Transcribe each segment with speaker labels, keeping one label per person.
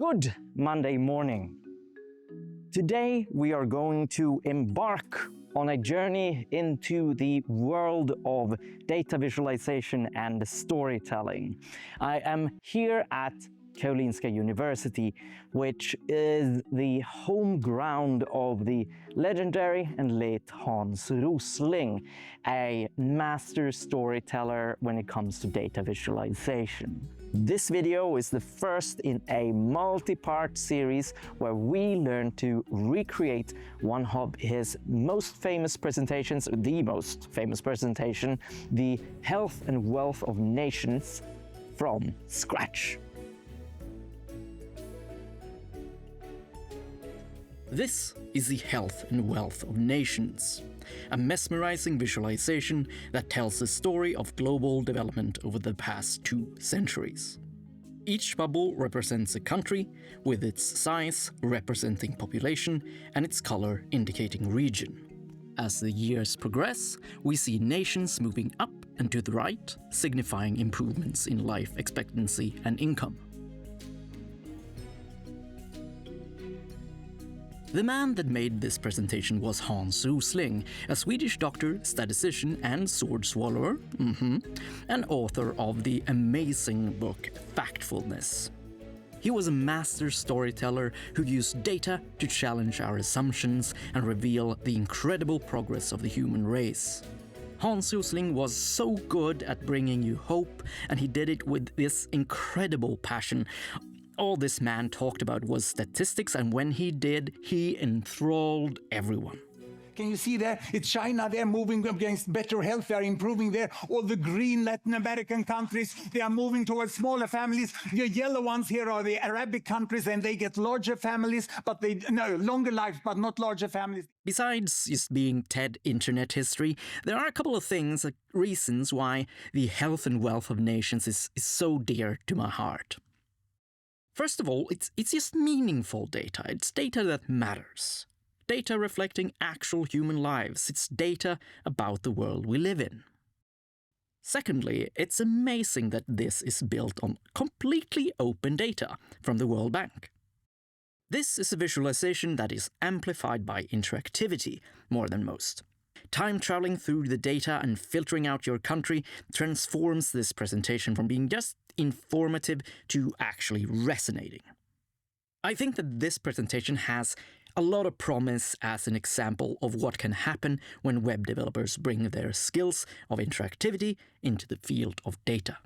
Speaker 1: Good Monday morning. Today we are going to embark on a journey into the world of data visualization and storytelling. I am here at Karolinska University, which is the home ground of the legendary and late Hans Rosling, a master storyteller when it comes to data visualization. This video is the first in a multi-part series where we learn to recreate one of his most famous presentations, the most famous presentation, the Health and Wealth of Nations, from scratch.
Speaker 2: This is the Health and Wealth of Nations, a mesmerizing visualization that tells the story of global development over the past 2 centuries. Each bubble represents a country, with its size representing population and its color indicating region. As the years progress, we see nations moving up and to the right, signifying improvements in life expectancy and income. The man that made this presentation was Hans Rosling, a Swedish doctor, statistician and sword swallower, and author of the amazing book Factfulness. He was a master storyteller who used data to challenge our assumptions and reveal the incredible progress of the human race. Hans Rosling was so good at bringing you hope, and he did it with this incredible passion. All this man talked about was statistics, and when he did, he enthralled everyone.
Speaker 3: Can you see there? It's China, they're moving against better health, they're improving there. All the green Latin American countries, they are moving towards smaller families. The yellow ones here are the Arabic countries, and they get larger families, but longer lives, but not larger families.
Speaker 2: Besides just being TED Internet history, there are a couple of reasons why the Health and Wealth of Nations is so dear to my heart. First of all, it's just meaningful data. It's data that matters. Data reflecting actual human lives. It's data about the world we live in. Secondly, it's amazing that this is built on completely open data from the World Bank. This is a visualization that is amplified by interactivity more than most. Time traveling through the data and filtering out your country transforms this presentation from being just informative to actually resonating. I think that this presentation has a lot of promise as an example of what can happen when web developers bring their skills of interactivity into the field of data.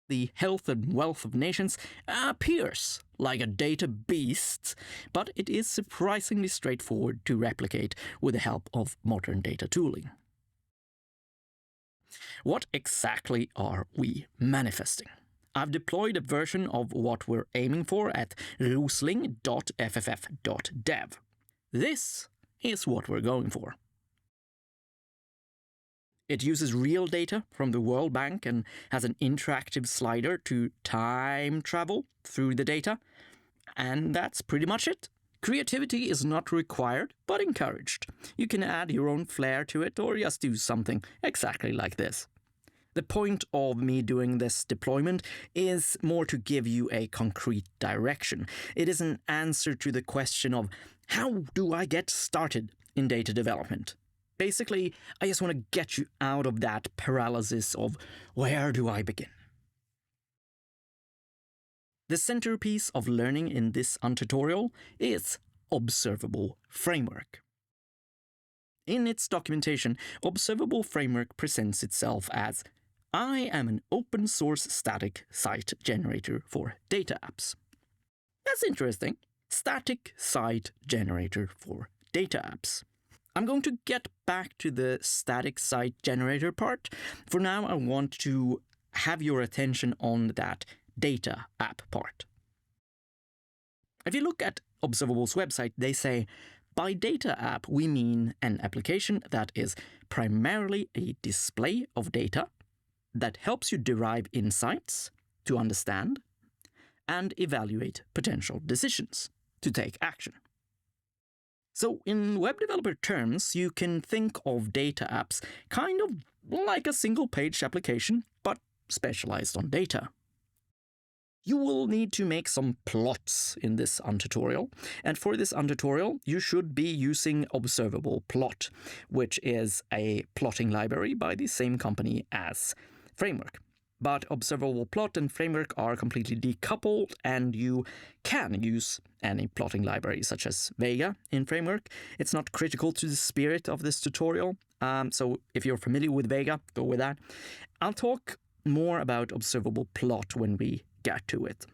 Speaker 2: The Health and Wealth of Nations appears like a data beast, but it is surprisingly straightforward to replicate with the help of modern data tooling. What exactly are we manifesting? I've deployed a version of what we're aiming for at rosling.fff.dev. This is what we're going for. It uses real data from the World Bank and has an interactive slider to time travel through the data. And that's pretty much it. Creativity is not required, but encouraged. You can add your own flair to it or just do something exactly like this. The point of me doing this deployment is more to give you a concrete direction. It is an answer to the question of, how do I get started in data development? Basically, I just want to get you out of that paralysis of, where do I begin? The centerpiece of learning in this UnTutorial is Observable Framework. In its documentation, Observable Framework presents itself as, I am an open source static site generator for data apps. That's interesting. Static site generator for data apps. I'm going to get back to the static site generator part. For now, I want to have your attention on that data app part. If you look at Observable's website, they say, by data app, we mean an application that is primarily a display of data that helps you derive insights to understand and evaluate potential decisions to take action. So in web developer terms, you can think of data apps kind of like a single-page application, but specialized on data. You will need to make some plots in this UnTutorial, and for this UnTutorial, you should be using Observable Plot, which is a plotting library by the same company as Framework. But Observable Plot and Framework are completely decoupled, and you can use any plotting library, such as Vega in Framework. It's not critical to the spirit of this tutorial, so if you're familiar with Vega, go with that. I'll talk more about Observable Plot when we get to it.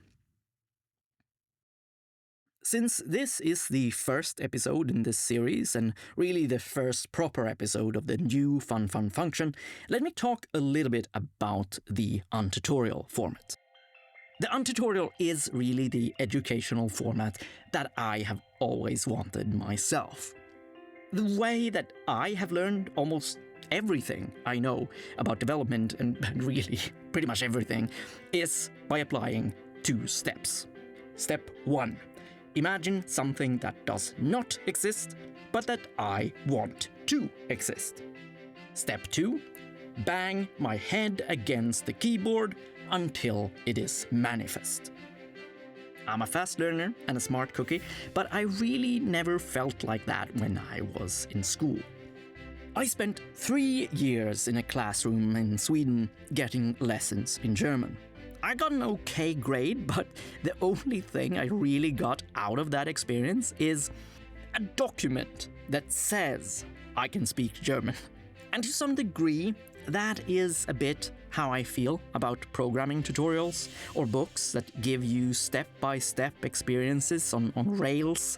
Speaker 2: Since this is the first episode in this series, and really the first proper episode of the new fun function, let me talk a little bit about the UnTutorial format. The UnTutorial is really the educational format that I have always wanted myself. The way that I have learned almost everything I know about development, and really pretty much everything, is by applying 2 steps. Step 1. Imagine something that does not exist, but that I want to exist. Step 2. Bang my head against the keyboard until it is manifest. I'm a fast learner and a smart cookie, but I really never felt like that when I was in school. I spent 3 years in a classroom in Sweden getting lessons in German. I got an okay grade, but the only thing I really got out of that experience is a document that says I can speak German. And to some degree, that is a bit how I feel about programming tutorials or books that give you step-by-step experiences on Rails.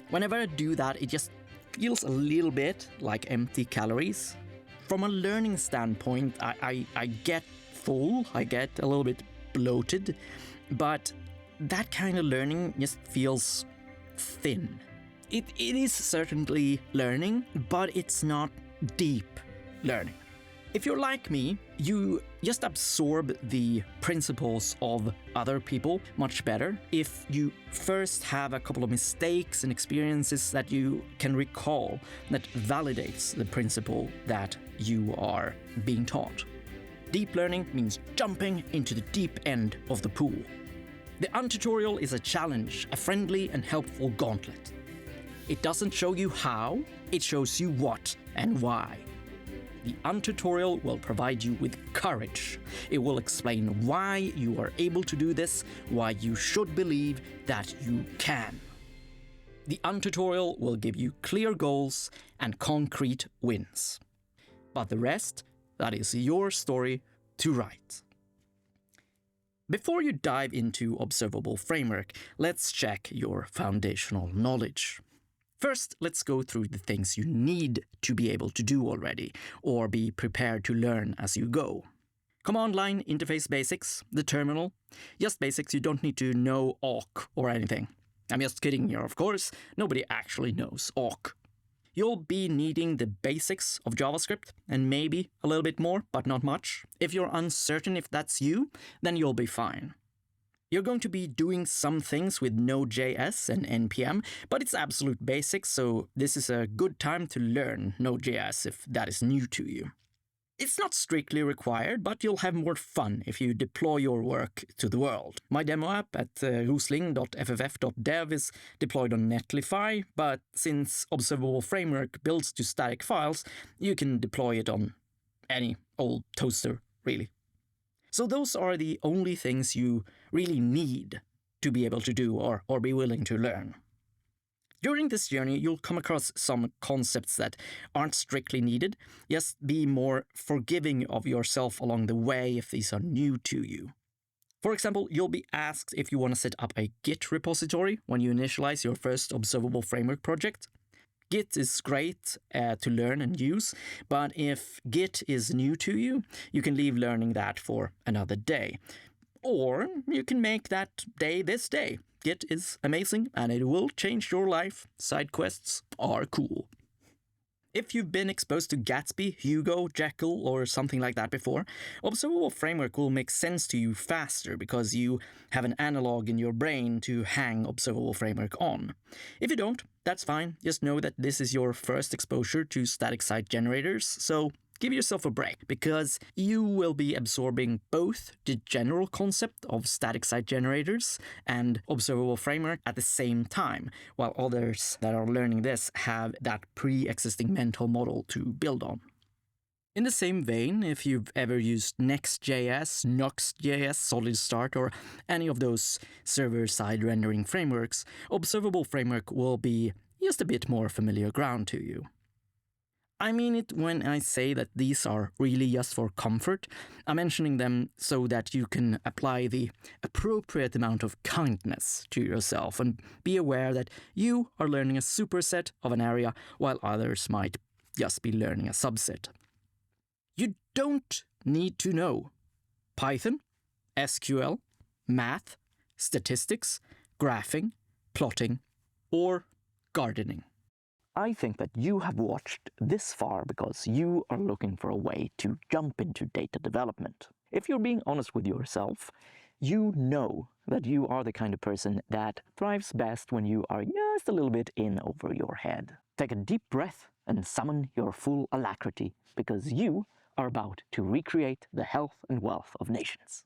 Speaker 2: Whenever I do that, it just feels a little bit like empty calories. From a learning standpoint, I get full, I get a little bit bloated, but that kind of learning just feels thin. It is certainly learning, but it's not deep learning. If you're like me, you just absorb the principles of other people much better if you first have a couple of mistakes and experiences that you can recall that validates the principle that you are being taught. Deep learning means jumping into the deep end of the pool. The UnTutorial is a challenge, a friendly and helpful gauntlet. It doesn't show you how, it shows you what and why. The UnTutorial will provide you with courage. It will explain why you are able to do this, why you should believe that you can. The UnTutorial will give you clear goals and concrete wins. But the rest, that is your story to write. Before you dive into Observable Framework, let's check your foundational knowledge. First, let's go through the things you need to be able to do already, or be prepared to learn as you go. Command line interface basics, the terminal. Just basics, you don't need to know awk or anything. I'm just kidding here, of course. Nobody actually knows awk. You'll be needing the basics of JavaScript, and maybe a little bit more, but not much. If you're uncertain if that's you, then you'll be fine. You're going to be doing some things with Node.js and Npm, but it's absolute basics, so this is a good time to learn Node.js if that is new to you. It's not strictly required, but you'll have more fun if you deploy your work to the world. My demo app at rosling.fff.dev is deployed on Netlify, but since Observable Framework builds to static files, you can deploy it on any old toaster, really. So those are the only things you really need to be able to do or be willing to learn. During this journey, you'll come across some concepts that aren't strictly needed. Just be more forgiving of yourself along the way if these are new to you. For example, you'll be asked if you want to set up a Git repository when you initialize your first Observable Framework project. Git is great to learn and use, but if Git is new to you, you can leave learning that for another day. Or you can make that day this day. Git is amazing and it will change your life. Side quests are cool. If you've been exposed to Gatsby, Hugo, Jekyll, or something like that before, Observable Framework will make sense to you faster because you have an analog in your brain to hang Observable Framework on. If you don't, that's fine. Just know that this is your first exposure to static site generators, so give yourself a break, because you will be absorbing both the general concept of static site generators and Observable Framework at the same time, while others that are learning this have that pre-existing mental model to build on. In the same vein, if you've ever used Next.js, Nuxt.js, SolidStart, or any of those server-side rendering frameworks, Observable Framework will be just a bit more familiar ground to you. I mean it when I say that these are really just for comfort. I'm mentioning them so that you can apply the appropriate amount of kindness to yourself and be aware that you are learning a superset of an area while others might just be learning a subset. You don't need to know Python, SQL, math, statistics, graphing, plotting, or gardening.
Speaker 1: I think that you have watched this far because you are looking for a way to jump into data development. If you're being honest with yourself, you know that you are the kind of person that thrives best when you are just a little bit in over your head. Take a deep breath and summon your full alacrity, because you are about to recreate the health and wealth of nations.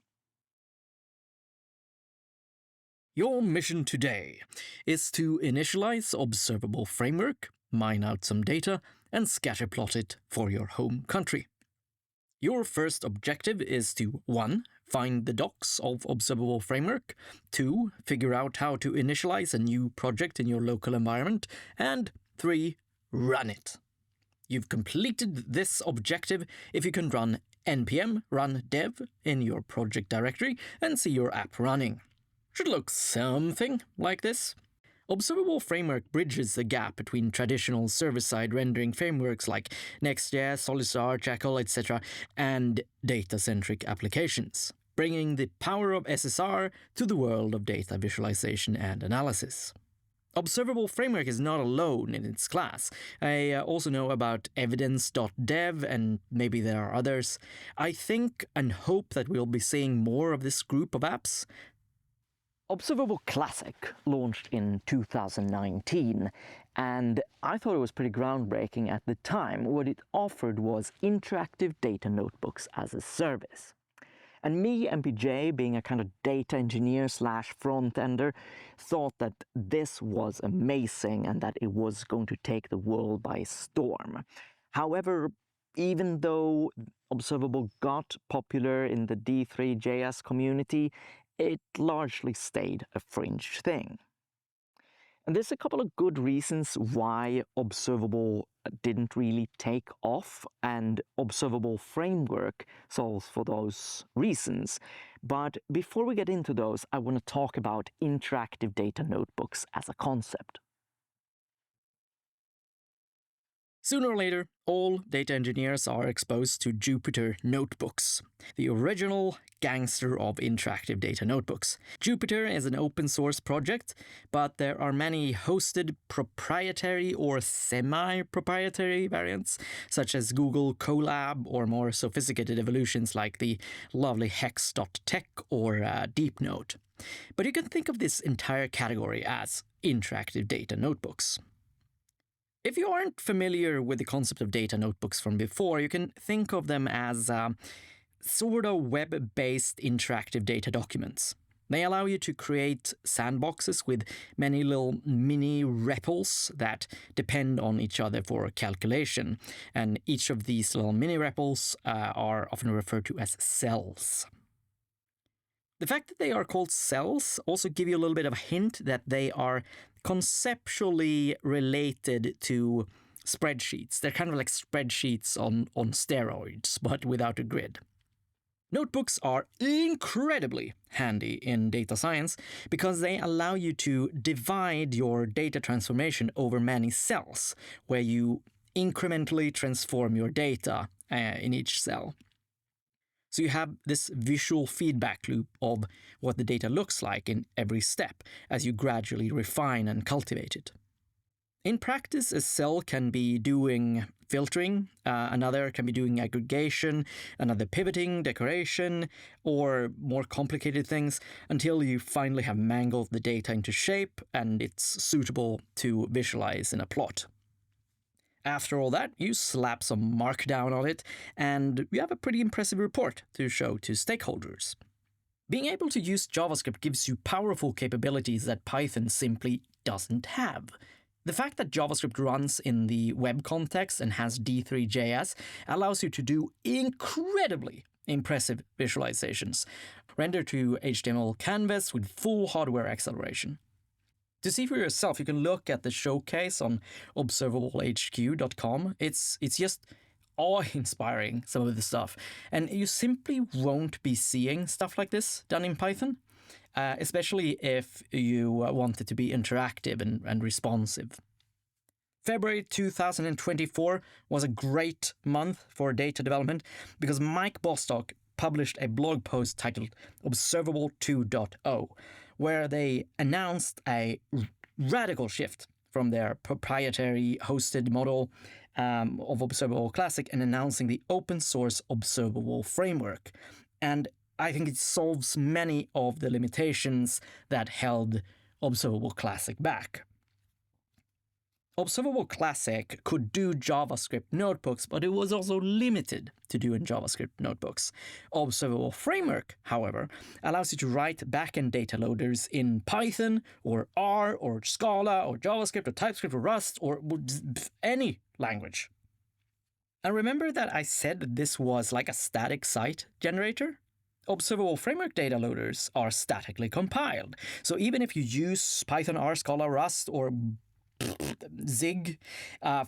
Speaker 2: Your mission today is to initialize Observable Framework, mine out some data, and scatterplot it for your home country. Your first objective is to 1. Find the docs of Observable Framework, 2. Figure out how to initialize a new project in your local environment, and 3. Run it. You've completed this objective if you can run npm run dev in your project directory and see your app running. Should look something like this. Observable Framework bridges the gap between traditional server-side rendering frameworks like Next.js, SolidStart, Jackal, etc., and data-centric applications, bringing the power of SSR to the world of data visualization and analysis. Observable Framework is not alone in its class. I also know about evidence.dev, and maybe there are others. I think and hope that we'll be seeing more of this group of apps.
Speaker 1: Observable Classic launched in 2019, and I thought it was pretty groundbreaking at the time. What it offered was interactive data notebooks as a service. And me, MPJ, being a kind of data engineer slash front-ender, thought that this was amazing and that it was going to take the world by storm. However, even though Observable got popular in the D3.js community, it largely stayed a fringe thing. And there's a couple of good reasons why Observable didn't really take off, and Observable Framework solves for those reasons. But before we get into those, I want to talk about interactive data notebooks as a concept.
Speaker 2: Sooner or later, all data engineers are exposed to Jupyter Notebooks, the original gangster of interactive data notebooks. Jupyter is an open source project, but there are many hosted proprietary or semi-proprietary variants, such as Google Colab, or more sophisticated evolutions like the lovely Hex.tech or DeepNote. But you can think of this entire category as interactive data notebooks. If you aren't familiar with the concept of data notebooks from before, you can think of them as sort of web-based interactive data documents. They allow you to create sandboxes with many little mini REPLs that depend on each other for calculation, and each of these little mini REPLs are often referred to as cells. The fact that they are called cells also give you a little bit of a hint that they are conceptually related to spreadsheets. They're kind of like spreadsheets on steroids, but without a grid. Notebooks are incredibly handy in data science because they allow you to divide your data transformation over many cells, where you incrementally transform your data in each cell. So you have this visual feedback loop of what the data looks like in every step as you gradually refine and cultivate it. In practice, a cell can be doing filtering, another can be doing aggregation, another pivoting, decoration, or more complicated things, until you finally have mangled the data into shape and it's suitable to visualize in a plot. After all that, you slap some markdown on it, and you have a pretty impressive report to show to stakeholders. Being able to use JavaScript gives you powerful capabilities that Python simply doesn't have. The fact that JavaScript runs in the web context and has D3.js allows you to do incredibly impressive visualizations, render to HTML canvas with full hardware acceleration. To see for yourself, you can look at the showcase on observablehq.com. It's just awe-inspiring, some of the stuff. And you simply won't be seeing stuff like this done in Python, especially if you want it to be interactive and responsive. February 2024 was a great month for data development because Mike Bostock published a blog post titled Observable 2.0, where they announced a radical shift from their proprietary hosted model of Observable Classic and announcing the open source Observable Framework. And I think it solves many of the limitations that held Observable Classic back. Observable Classic could do JavaScript notebooks, but it was also limited to doing JavaScript notebooks. Observable Framework, however, allows you to write backend data loaders in Python, or R, or Scala, or JavaScript, or TypeScript, or Rust, or any language. And remember that I said that this was like a static site generator? Observable Framework data loaders are statically compiled. So even if you use Python, R, Scala, Rust, or Zig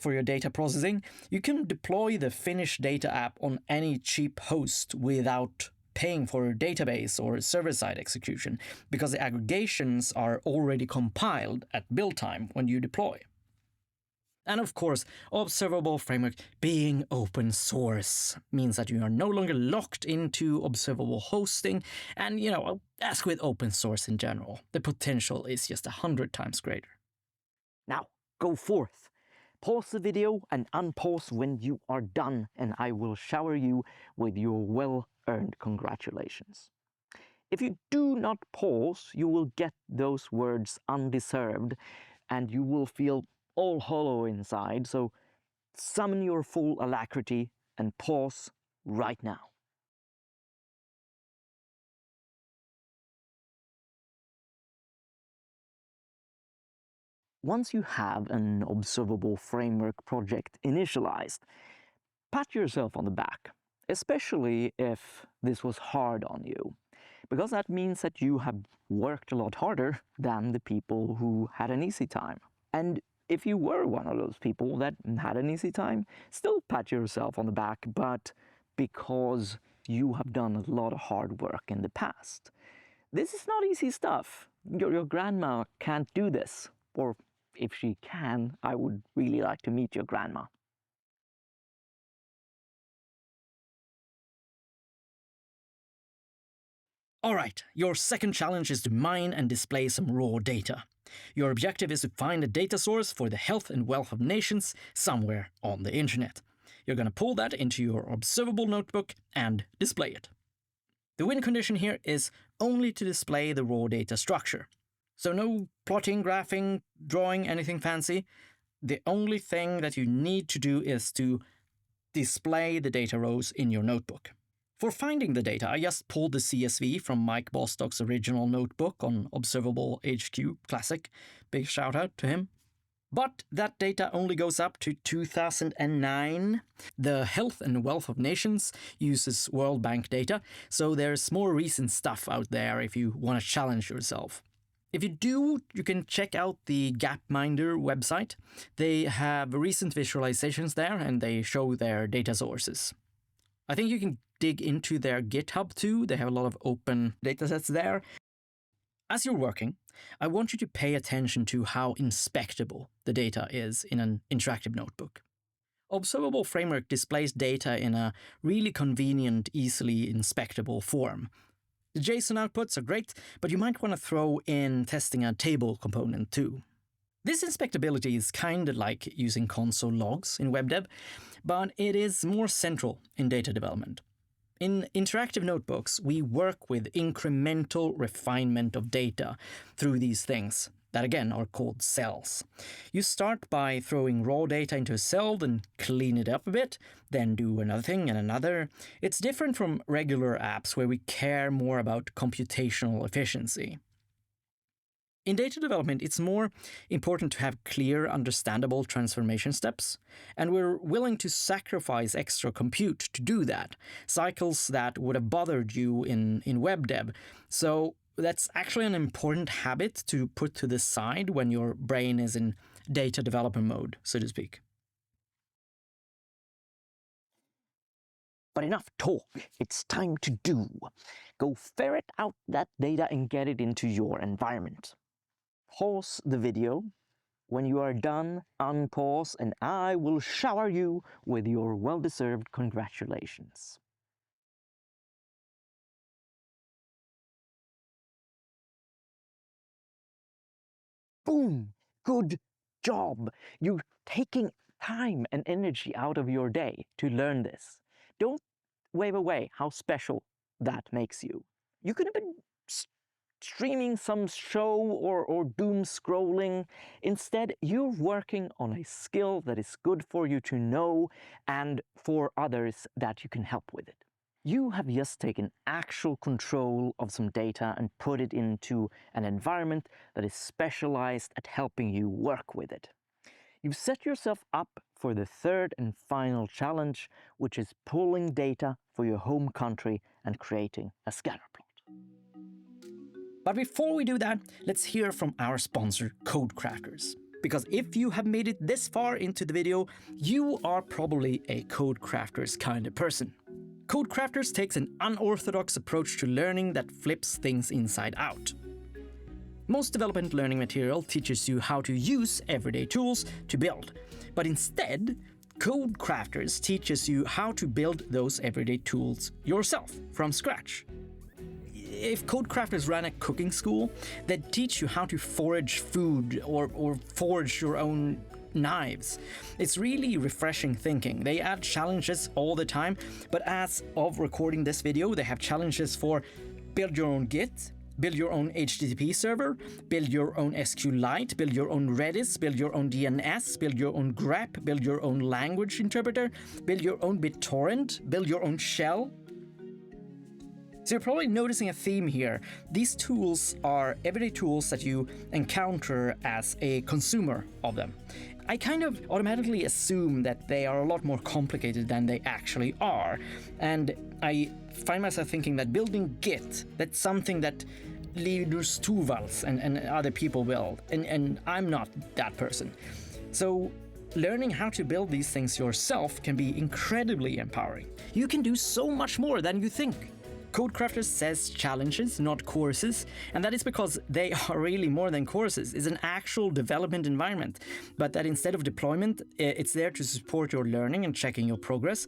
Speaker 2: for your data processing, you can deploy the finished data app on any cheap host without paying for a database or server-side execution, because the aggregations are already compiled at build time when you deploy. And of course, Observable Framework being open source means that you are no longer locked into observable hosting, and as with open source in general, the potential is just 100 times greater.
Speaker 1: Now, go forth. Pause the video and unpause when you are done, and I will shower you with your well-earned congratulations. If you do not pause, you will get those words undeserved, and you will feel all hollow inside, so summon your full alacrity and pause right now. Once you have an Observable Framework project initialized, pat yourself on the back, especially if this was hard on you, because that means that you have worked a lot harder than the people who had an easy time. And if you were one of those people that had an easy time, still pat yourself on the back, but because you have done a lot of hard work in the past. This is not easy stuff. Your grandma can't do this, or if she can, I would really like to meet your grandma.
Speaker 2: Alright, your second challenge is to mine and display some raw data. Your objective is to find a data source for the health and wealth of nations somewhere on the internet. You're going to pull that into your observable notebook and display it. The win condition here is only to display the raw data structure. So no plotting, graphing, drawing, anything fancy. The only thing that you need to do is to display the data rows in your notebook. For finding the data, I just pulled the CSV from Mike Bostock's original notebook on Observable HQ Classic. Big shout out to him. But that data only goes up to 2009. The health and wealth of nations uses World Bank data, so there's more recent stuff out there if you want to challenge yourself. If you do, you can check out the Gapminder website. They have recent visualizations there, and they show their data sources. I think you can dig into their GitHub too. They have a lot of open datasets there. As you're working, I want you to pay attention to how inspectable the data is in an interactive notebook. Observable Framework displays data in a really convenient, easily inspectable form. The JSON outputs are great, but you might want to throw in testing a table component too. This inspectability is kind of like using console logs in WebDev, but it is more central in data development. In interactive notebooks, we work with incremental refinement of data through these things. that again are called cells. You start by throwing raw data into a cell, then clean it up a bit, then do another thing and another. It's different from regular apps where we care more about computational efficiency. In data development, it's more important to have clear, understandable transformation steps, and we're willing to sacrifice extra compute to do that, cycles that would have bothered you in web dev. So that's actually an important habit to put to the side when your brain is in data development mode, so to speak.
Speaker 1: But enough talk, it's time to do. Go ferret out that data and get it into your environment. Pause the video. When you are done, unpause, and I will shower you with your well-deserved congratulations. Boom! Good job! You're taking time and energy out of your day to learn this. Don't wave away how special that makes you. You could have been streaming some show or doom scrolling. Instead, you're working on a skill that is good for you to know and for others that you can help with it. You have just taken actual control of some data and put it into an environment that is specialized at helping you work with it. You've set yourself up for the third and final challenge, which is pulling data for your home country and creating a scatter plot.
Speaker 2: But before we do that, let's hear from our sponsor, Codecrafters. Because if you have made it this far into the video, you are probably a Codecrafters kind of person. Codecrafters takes an unorthodox approach to learning that flips things inside out. Most development learning material teaches you how to use everyday tools to build, but instead, Codecrafters teaches you how to build those everyday tools yourself from scratch. If Codecrafters ran a cooking school, they'd teach you how to forage food or forge your own knives. It's really refreshing thinking. They add challenges all the time, but as of recording this video, they have challenges for build your own Git, build your own HTTP server, build your own SQLite, build your own Redis, build your own DNS, build your own grep, build your own language interpreter, build your own BitTorrent, build your own shell. So you're probably noticing a theme here. These tools are everyday tools that you encounter as a consumer of them. I kind of automatically assume that they are a lot more complicated than they actually are. And I find myself thinking that building Git, that's something that Linus Torvalds and other people build. And I'm not that person. So learning how to build these things yourself can be incredibly empowering. You can do so much more than you think. Codecrafters says challenges, not courses, and that is because they are really more than courses. It's an actual development environment, but that instead of deployment, it's there to support your learning and checking your progress.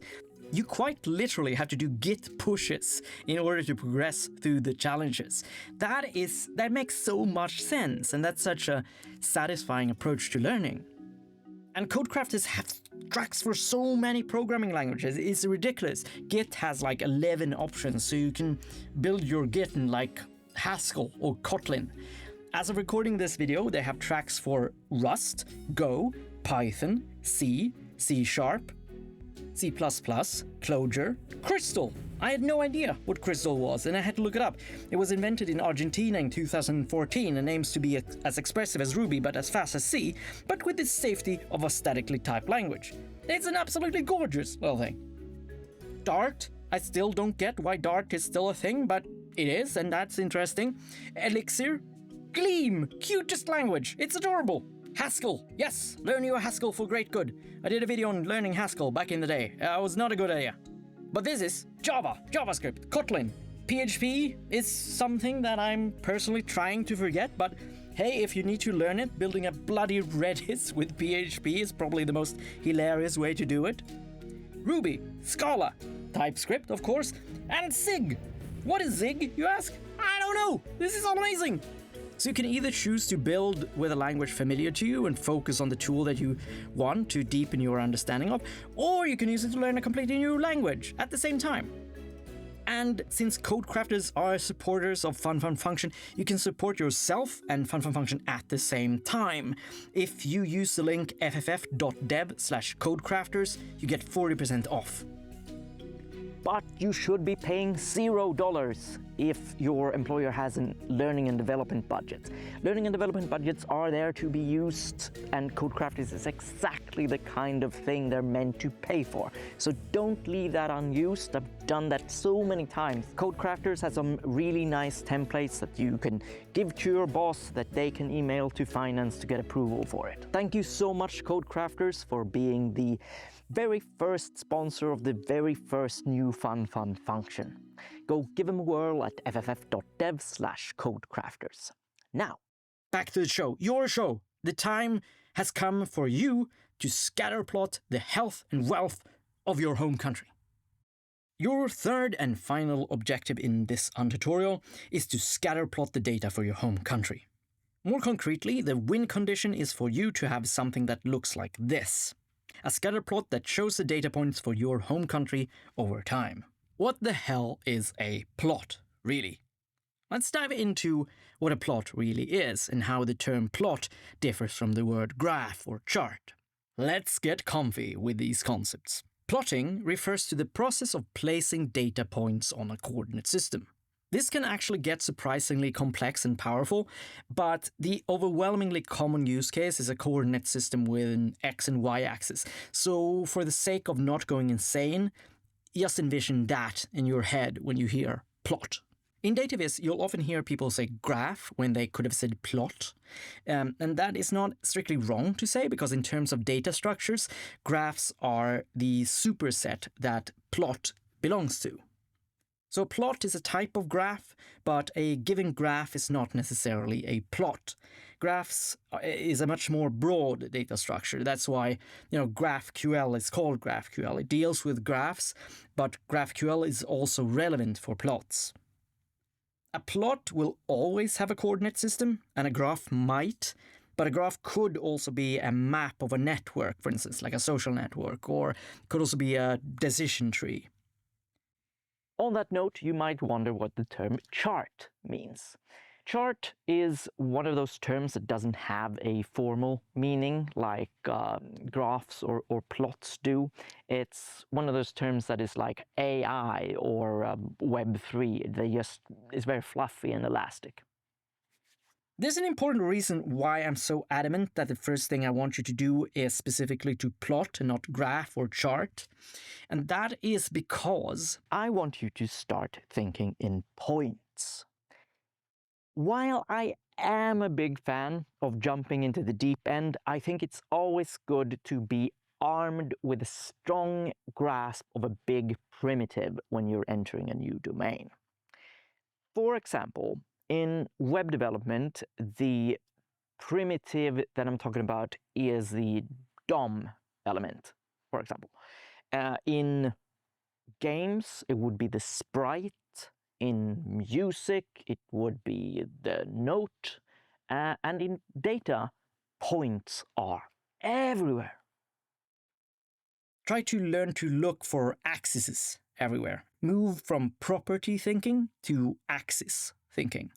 Speaker 2: You quite literally have to do Git pushes in order to progress through the challenges. That makes so much sense, and that's such a satisfying approach to learning. And Codecrafters have tracks for so many programming languages. It's ridiculous. Git has like 11 options, so you can build your Git in like Haskell or Kotlin. As of recording this video, they have tracks for Rust, Go, Python, C, C#, C++, Clojure, Crystal. I had no idea what Crystal was, and I had to look it up. It was invented in Argentina in 2014 and aims to be as expressive as Ruby but as fast as C, but with the safety of a statically typed language. It's an absolutely gorgeous little thing. Dart, I still don't get why Dart is still a thing, but it is, and that's interesting. Elixir, Gleam, cutest language, it's adorable. Haskell, yes, learn your Haskell for great good. I did a video on learning Haskell back in the day. It was not a good idea. But this is Java, JavaScript, Kotlin. PHP is something that I'm personally trying to forget, but hey, if you need to learn it, building a bloody Redis with PHP is probably the most hilarious way to do it. Ruby, Scala, TypeScript, of course, and Zig. What is Zig, you ask? I don't know. This is amazing. So you can either choose to build with a language familiar to you and focus on the tool that you want to deepen your understanding of, or you can use it to learn a completely new language at the same time. And since Codecrafters are supporters of FunFun you can support yourself and FunFun at the same time. If you use the link fff.dev/codecrafters, you get 40% off.
Speaker 1: But you should be paying $0 if your employer has a learning and development budget. Learning and development budgets are there to be used, and Codecrafters is exactly the kind of thing they're meant to pay for. So don't leave that unused. I've done that so many times. Codecrafters has some really nice templates that you can give to your boss that they can email to finance to get approval for it. Thank you so much, Codecrafters, for being the very first sponsor of the very first new FunFun function. Go give them a whirl at fff.dev/codecrafters. Now,
Speaker 2: back to the show, your show. The time has come for you to scatterplot the health and wealth of your home country. Your third and final objective in this tutorial is to scatterplot the data for your home country. More concretely, the win condition is for you to have something that looks like this. A scatterplot that shows the data points for your home country over time. What the hell is a plot, really? Let's dive into what a plot really is and how the term plot differs from the word graph or chart. Let's get comfy with these concepts. Plotting refers to the process of placing data points on a coordinate system. This can actually get surprisingly complex and powerful, but the overwhelmingly common use case is a coordinate system with an X and Y axis. So for the sake of not going insane, just envision that in your head when you hear plot. In DataVis, you'll often hear people say graph when they could have said plot. And that is not strictly wrong to say, because in terms of data structures, graphs are the superset that plot belongs to. So a plot is a type of graph, but a given graph is not necessarily a plot. Graphs is a much more broad data structure. That's why, GraphQL is called GraphQL. It deals with graphs, but GraphQL is also relevant for plots. A plot will always have a coordinate system, and a graph might, but a graph could also be a map of a network, for instance, like a social network, or could also be a decision tree.
Speaker 1: On that note, you might wonder what the term chart means. Chart is one of those terms that doesn't have a formal meaning like graphs or plots do. It's one of those terms that is like AI or Web3. It's very fluffy and elastic.
Speaker 2: There's an important reason why I'm so adamant that the first thing I want you to do is specifically to plot and not graph or chart. And that is because
Speaker 1: I want you to start thinking in points. While I am a big fan of jumping into the deep end, I think it's always good to be armed with a strong grasp of a big primitive when you're entering a new domain. For example, in web development, the primitive that I'm talking about is the DOM element, for example. In games, it would be the sprite. In music, it would be the note. And in data, points are everywhere.
Speaker 2: Try to learn to look for axes everywhere. Move from property thinking to axis thinking.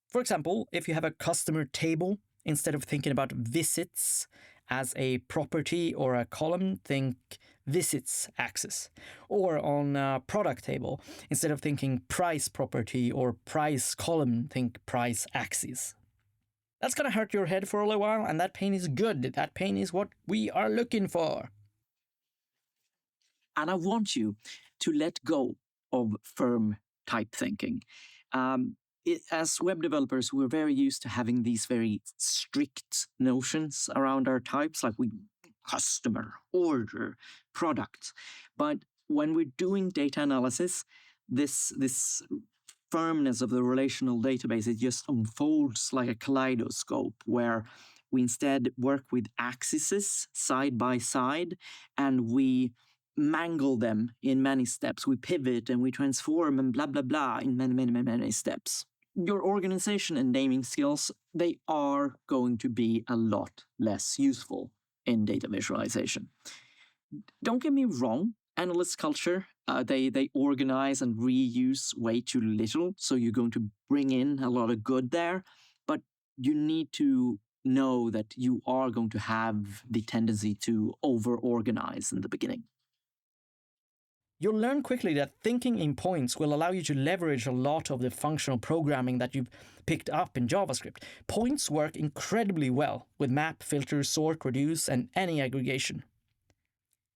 Speaker 2: For example, if you have a customer table, instead of thinking about visits as a property or a column, think visits axis. Or on a product table, instead of thinking price property or price column, think price axis. That's gonna hurt your head for a little while, and that pain is good. That pain is what we are looking for. And I want you to let go of firm type thinking. As web developers, we're very used to having these very strict notions around our types, like customer, order, product. But when we're doing data analysis, this firmness of the relational database, it just unfolds like a kaleidoscope, where we instead work with axes side by side, and we mangle them in many steps. We pivot and we transform and blah, blah, blah in many steps. Your organization and naming skills, they are going to be a lot less useful in data visualization. Don't get me wrong, analyst culture. They organize and reuse way too little, so you're going to bring in a lot of good there, but you need to know that you are going to have the tendency to over-organize in the beginning. You'll learn quickly that thinking in points will allow you to leverage a lot of the functional programming that you've picked up in JavaScript. Points work incredibly well with map, filter, sort, reduce, and any aggregation.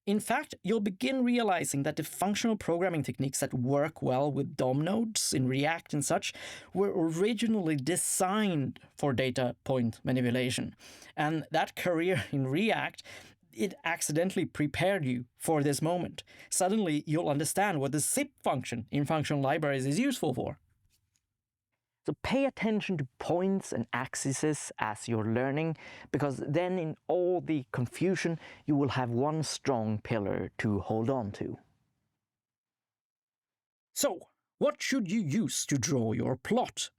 Speaker 2: In fact, you'll begin realizing that the functional programming techniques that work well with DOM nodes in React and such were originally designed for data point manipulation. And that career in React, it accidentally prepared you for this moment. Suddenly, you'll understand what the zip function in functional libraries is useful for.
Speaker 1: So pay attention to points and axes as you're learning, because then in all the confusion, you will have one strong pillar to hold on to.
Speaker 2: So, what should you use to draw your plot?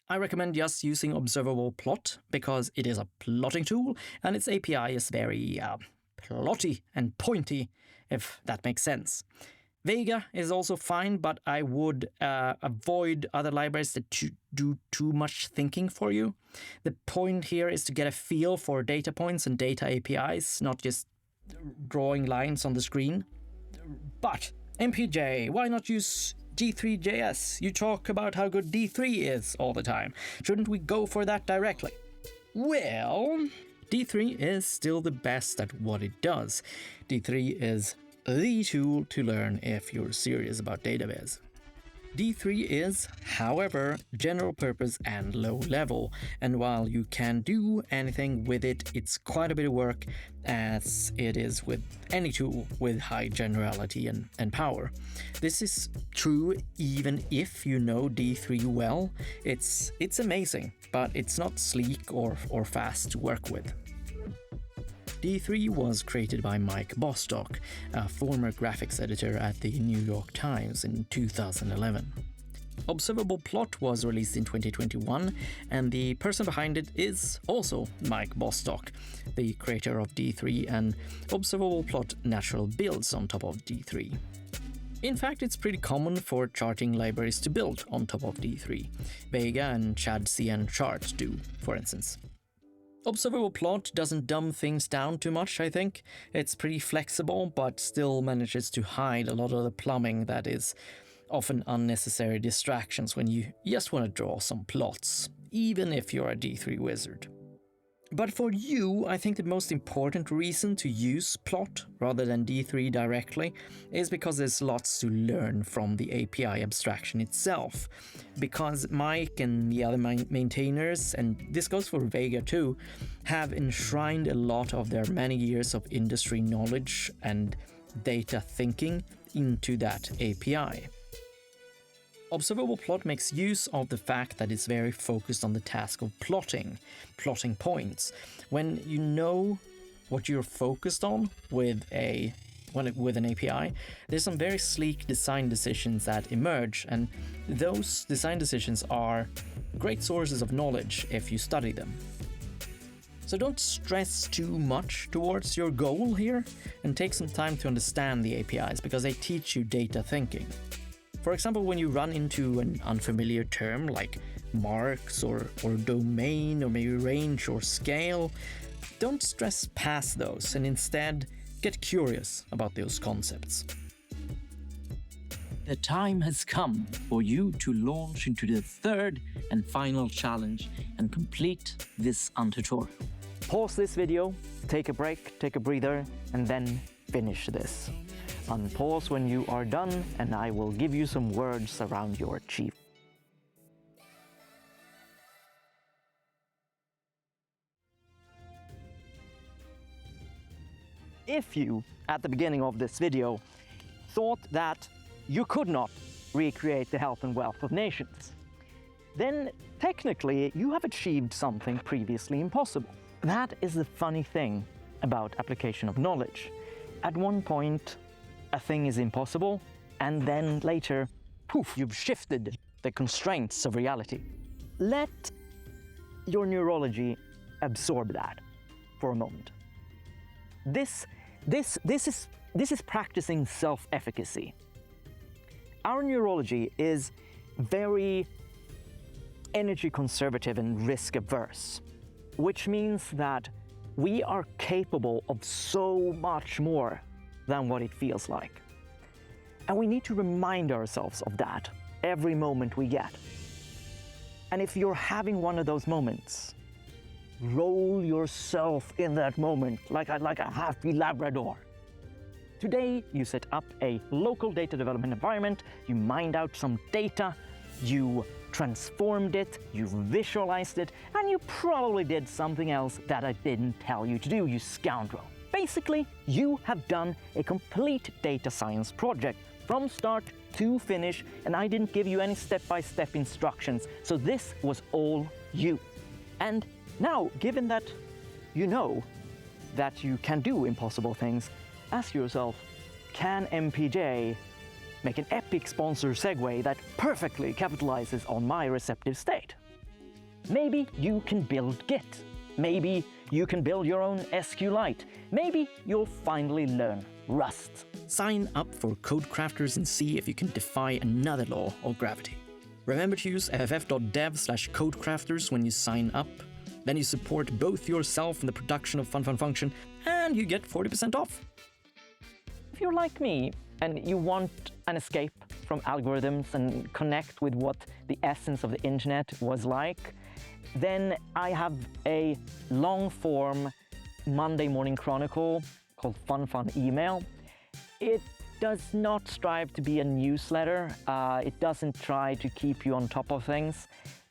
Speaker 2: I recommend just using Observable Plot because it is a plotting tool and its API is very plotty and pointy, if that makes sense. Vega is also fine, but I would avoid other libraries that do too much thinking for you. The point here is to get a feel for data points and data APIs, not just drawing lines on the screen. But MPJ, why not use D3.js? You talk about how good D3 is all the time. Shouldn't we go for that directly? Well, D3 is still the best at what it does. D3 is the tool to learn if you're serious about database. D3 is, however, general purpose and low level, and while you can do anything with it, it's quite a bit of work, as it is with any tool with high generality and power. This is true even if you know D3 well. It's amazing, but it's not sleek or fast to work with. D3 was created by Mike Bostock, a former graphics editor at the New York Times in 2011. Observable Plot was released in 2021, and the person behind it is also Mike Bostock, the creator of D3, and Observable Plot natural builds on top of D3. In fact, it's pretty common for charting libraries to build on top of D3. Vega and ChadCN Chart do, for instance. Observable Plot doesn't dumb things down too much, I think. It's pretty flexible, but still manages to hide a lot of the plumbing that is often unnecessary distractions when you just want to draw some plots, even if you're a D3 wizard. But for you, I think the most important reason to use Plot rather than D3 directly is because there's lots to learn from the API abstraction itself. Because Mike and the other maintainers, and this goes for Vega too, have enshrined a lot of their many years of industry knowledge and data thinking into that API. Observable Plot makes use of the fact that it's very focused on the task of plotting points. When you know what you're focused on with an API, there's some very sleek design decisions that emerge, and those design decisions are great sources of knowledge if you study them. So don't stress too much towards your goal here, and take some time to understand the APIs because they teach you data thinking. For example, when you run into an unfamiliar term like marks or domain or maybe range or scale, don't stress past those and instead get curious about those concepts. The time has come for you to launch into the third and final challenge and complete this UnTutorial.
Speaker 1: Pause this video, take a break, take a breather, and then finish this. Unpause when you are done, and I will give you some words around your achievement. If you, at the beginning of this video, thought that you could not recreate the health and wealth of nations, then technically you have achieved something previously impossible. That is the funny thing about application of knowledge. At one point, a thing is impossible, and then later, poof, you've shifted the constraints of reality. Let your neurology absorb that for a moment. This is This is practicing self-efficacy. Our neurology is very energy conservative and risk averse, which means that we are capable of so much more than what it feels like. And we need to remind ourselves of that every moment we get. And if you're having one of those moments, roll yourself in that moment like a happy Labrador. Today, you set up a local data development environment, you mined out some data, you transformed it, you visualized it, and you probably did something else that I didn't tell you to do, you scoundrel. Basically, you have done a complete data science project from start to finish, and I didn't give you any step-by-step instructions, so this was all you. And now, given that you know that you can do impossible things, ask yourself, can MPJ make an epic sponsor segue that perfectly capitalizes on my receptive state? Maybe you can build Git. Maybe you can build your own SQLite. Maybe you'll finally learn Rust.
Speaker 2: Sign up for Codecrafters and see if you can defy another law of gravity. Remember to use ff.dev/codecrafters when you sign up. Then you support both yourself and the production of Function, and you get 40% off.
Speaker 1: If you're like me and you want an escape from algorithms and connect with what the essence of the internet was like, then I have a long-form Monday morning chronicle called Fun Email. It does not strive to be a newsletter. It doesn't try to keep you on top of things.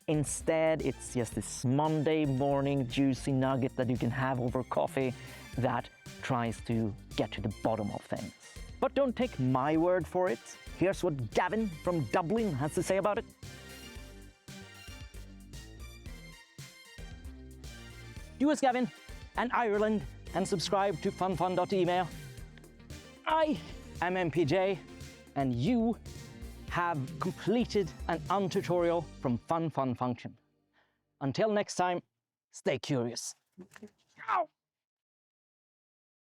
Speaker 1: Instead, it's just this Monday morning juicy nugget that you can have over coffee that tries to get to the bottom of things. But don't take my word for it. Here's what Gavin from Dublin has to say about it. Do as Gavin and Ireland and subscribe to funfun.email. I am MPJ, and you have completed an UnTutorial from Function. Until next time, stay curious. Ow!